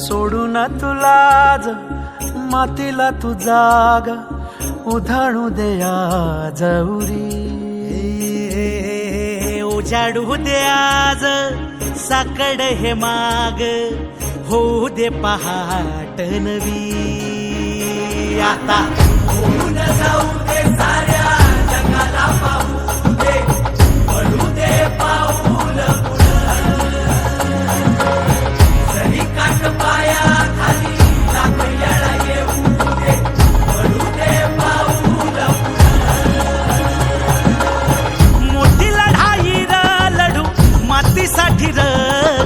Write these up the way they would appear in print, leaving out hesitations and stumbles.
सोडून तुलाज मातीला तू जाग उधाणू दे आज उरी उजाडू दे आज साकड हे माग होऊ दे पहाट नवी आता होऊन जाऊ दे साऱ्या जगाला पाहू दे पडू दे पाऊल जरी काट पाया खाली लाख येळा येऊ दे पडू दे पाऊल मोठी लढाई र लढू मातीसाठी र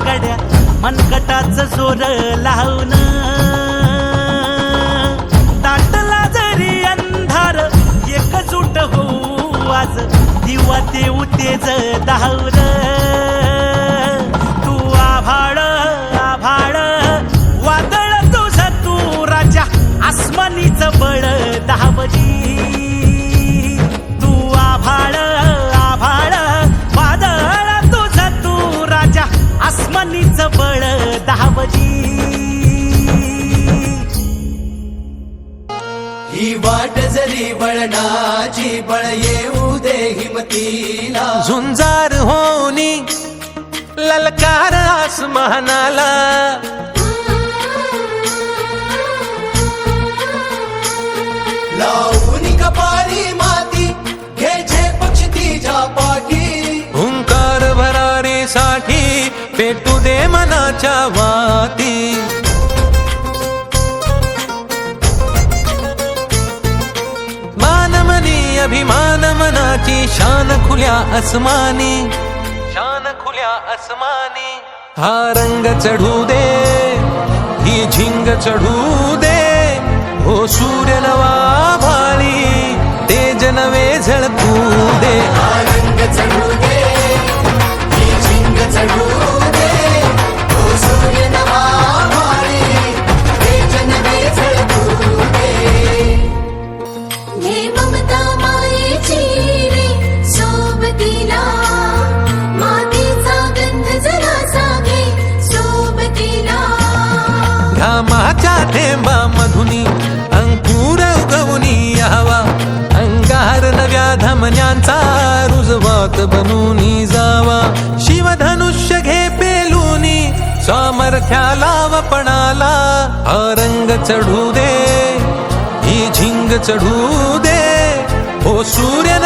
गड्या मनकटाच जोर लावून दाटला जरी अंधार एकजूट होऊ आज दिवा देऊ तेज धावर तू आभाळ आभाळ वादळ तुझ तू राजा आसमानीच बळ धावजी तू आभाळ आभाळ वादळ तुझ तू राजा आसमानीच बळ धावजी ही वाट जरी बळणाची बळ येऊ दे हिमतीला झुंजार होनी ललकार आसमानाला लावून कपाळी माती घ्यायचे पक्षी तिच्या पाठी हुंकार भरारीसाठी पेटू दे मनाच्या वाती मानमनी अभिमान मनाची शान खुल्या आसमानी शान खुल्या आसमानी हा रंग चढू दे ही झिंग चढू दे हो सूर्य नवा भाळी तेज नवे झळकू दे रंग चढू दे ही झिंग चढू दे ओ सूर्य नवा भाळी तेज नवे झळकू दे हे ममता मायेची रे सोबतीला मातीचा गंध जरा सागे सोबतीला घामाच्या थेंबा मधुनी अंकुर उगवनी यावा अंगार नव्या धमन्यांचा रुजवात बनूनी जावा शिवधनुष्य घे पेलूनी सामर्थ्याला वपणाला हा रंग चढू दे ही झिंग चढू दे ओ सूर्य